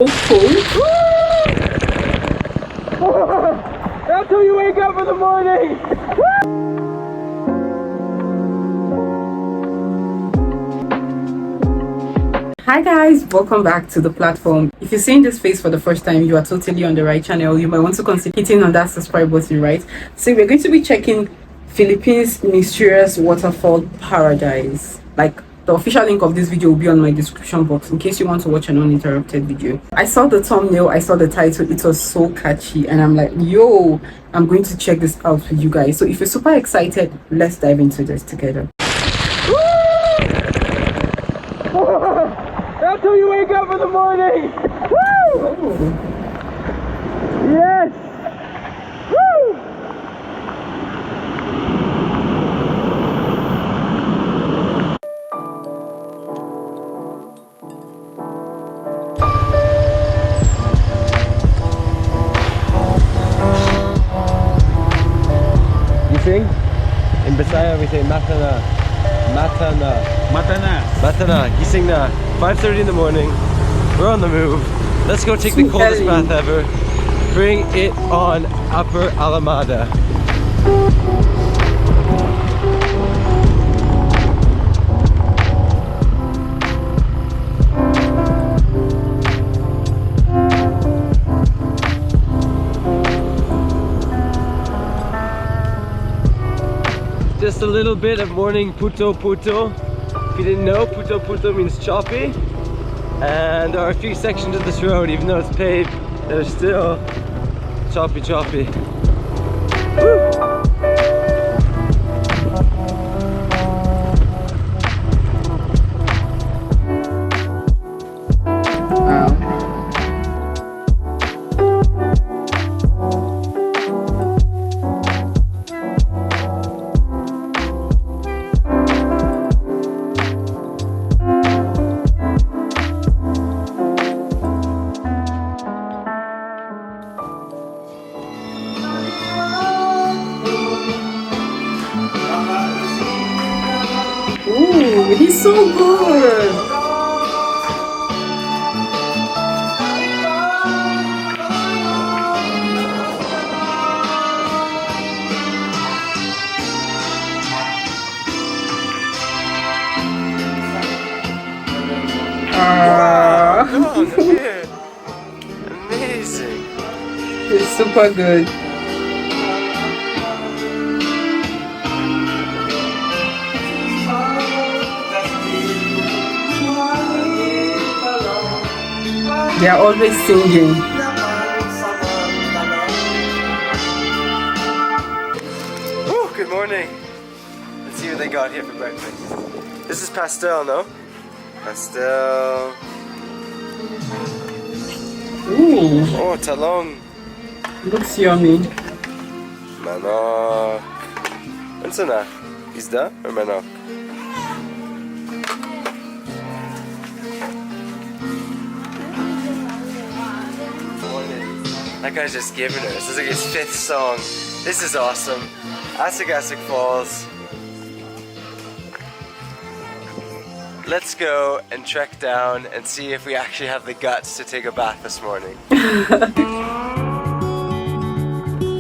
That's how you wake up in the morning. Hi guys, welcome back to the platform. If you're seeing this face for the first time, you are totally on the right channel. You might want to consider hitting on that subscribe button, right? So we're going to be checking Philippines mysterious waterfall paradise. Like, the official link of this video will be on my description box in case you want to watch an uninterrupted video. I saw the thumbnail, I saw the title, it was so catchy, and I'm like, yo, I'm going to check this out with you guys. So if you're super excited, let's dive into this together. That's how you wake up in the morning. Woo! Yes. Woo! You sing? In Bisaya we say matana. Matana. Matana. Matana. You sing that. 5:30 in the morning. We're on the move. Let's go take the coldest bath ever. Bring it on Upper Alameda. Just a little bit of morning puto puto. If you didn't know, puto puto means choppy. And there are a few sections of this road, even though it's paved, that are still choppy choppy. Woo! Ooh, he's so good. Amazing. It's super good. They are always singing. Oh, good morning. Let's see what they got here for breakfast. This is pastel, no? Pastel. Ooh. Oh, talong. Looks yummy. Manok. What's that? Isda or manok? That guy's just giving her. This is like his 5th song. This is awesome. Asik Falls. Let's go and trek down and see if we actually have the guts to take a bath this morning.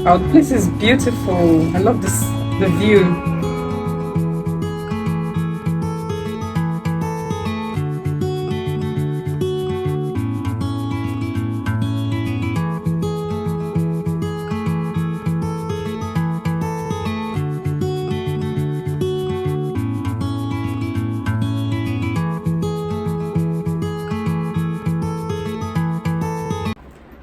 Our place is beautiful. I love the view.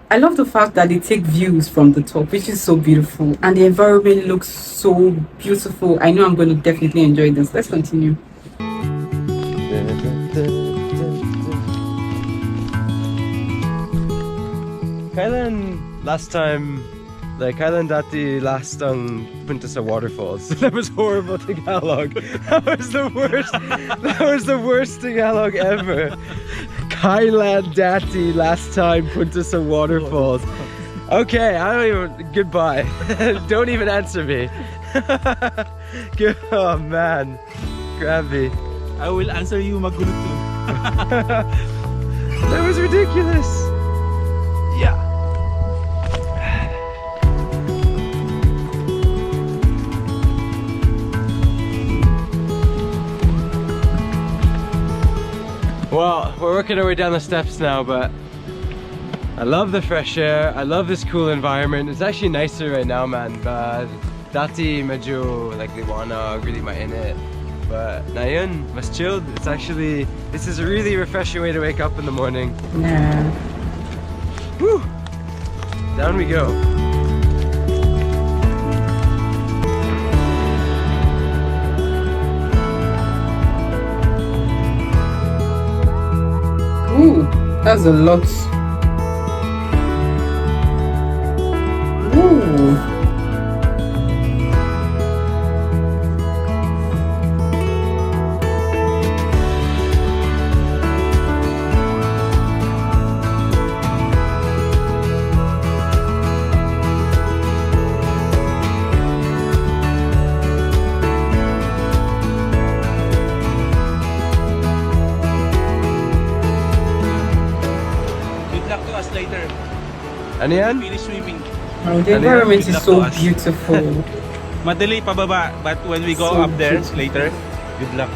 I love the fact that they take views from the top, which is so beautiful, and the environment looks so beautiful. I know I'm going to definitely enjoy this. Let's continue. Kailan last time, like kailan dati last ang punta sa waterfalls? That was horrible Tagalog. That was the worst. That was the worst Tagalog ever. Kailan dati last time punta sa waterfalls? Okay, I don't even. Goodbye. Don't even answer me. Oh man, Gravy. I will answer you, magulo too. That was ridiculous. working our way down the steps now, but I love the fresh air. I love this cool environment. It's actually nicer right now, man. But dati medyo like liwanag, really mainit. But ngayon, mas chilled. It's actually, this is a really refreshing way to wake up in the morning. Yeah. Woo! Down we go. Ooh, that's a lot. Ooh. Later, Ano yan? finish swimming. Oh, the environment is so beautiful. Madali pababa, but when we go So up there beautiful. later, good luck.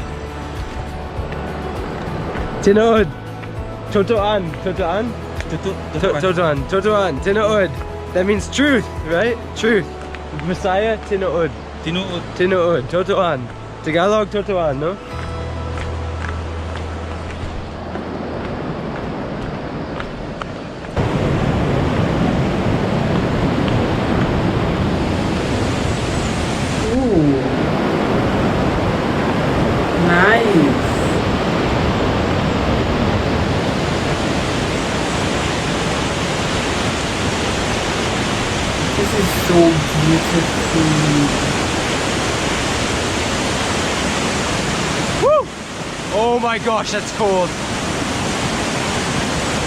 Tinood. Totoan. Totoan? Tutuan. Totoan. Totoan. Tinood. That means truth, right? Truth. Messiah, tinood. Tinuod. Tinood. Totoan. Tagalog, totoan, no? Ooh. Nice. This is so beautiful. Woo! Oh my gosh, that's cold.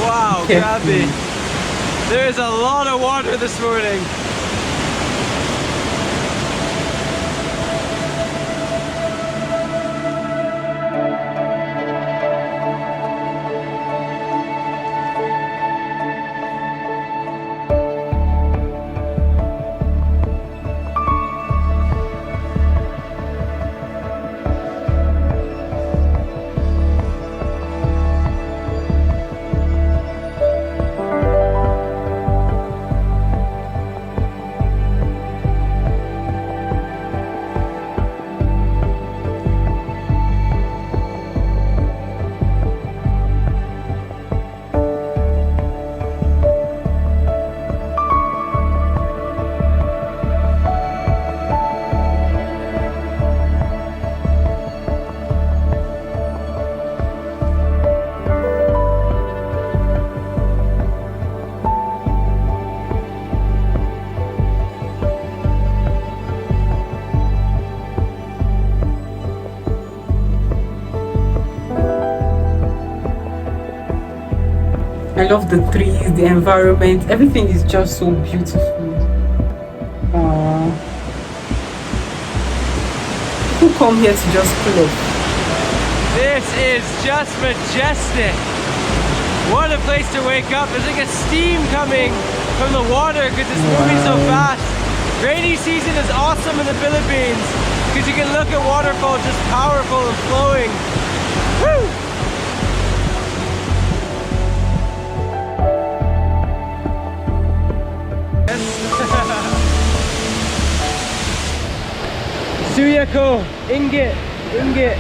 Wow, Okay. grabe. There's a lot of water this morning. I love the trees, the environment, everything is just so beautiful. Aww. People come here to just pull up. This is just majestic. What a place to wake up. There's like a steam coming from the water because it's moving so fast. Rainy season is awesome in the Philippines because you can look at waterfalls just powerful and flowing. Woo! Suyako, inggit, inggit.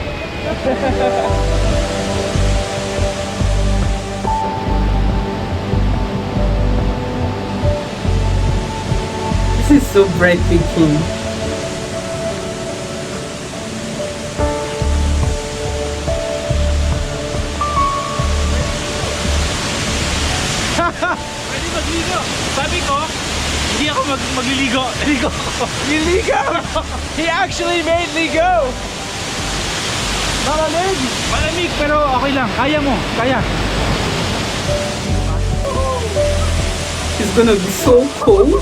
This is so breathtaking. Pwede magligo. Sabi ko, hindi ako magliligo. Ligo ako. You ligo! He actually made ligo! Malamig! Malamig pero okay lang. Kaya mo. Kaya. It's gonna be so cold.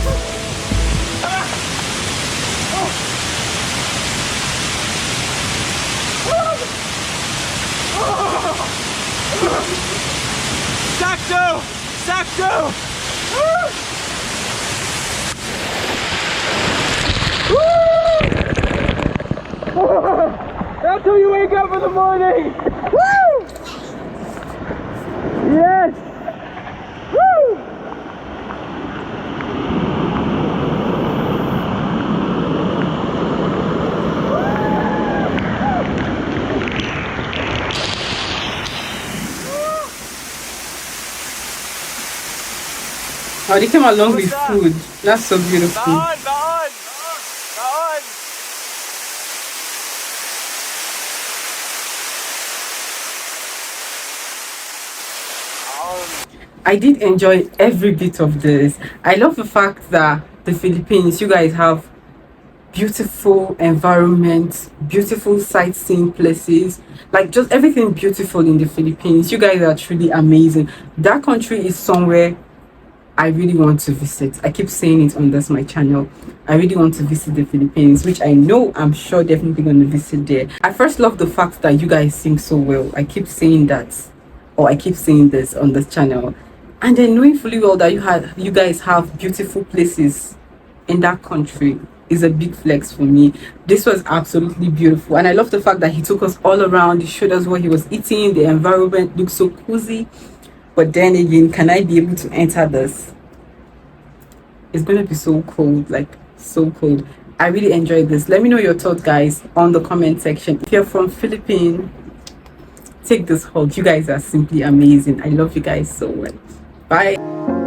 Sakto! Sakto! That's how you wake up in the morning! Woo! Yes! Woo! Oh, they came along with Kamusta? food. That's so beautiful. Baon! Baon! Baon! I did enjoy every bit of this. I love the fact that the Philippines, you guys have beautiful environments, beautiful sightseeing places, like just everything beautiful in the Philippines. You guys are truly amazing. That country is somewhere I really want to visit. I keep saying it on this my channel. I really want to visit the Philippines, which I know I'm sure definitely going to visit there. I first love the fact that you guys sing so well. I keep saying that, or I keep saying this on this channel, and then knowing fully well that you guys have beautiful places in that country is a big flex for me. This was absolutely beautiful, and I love the fact that he took us all around. He showed us what he was eating. The environment looked so cozy. But then again, can I be able to enter this? It's gonna be so cold, like so cold. I really enjoyed this. Let me know your thoughts, guys, on the comment section. If you're from Philippines, take this hug. You guys are simply amazing. I love you guys so well. Bye.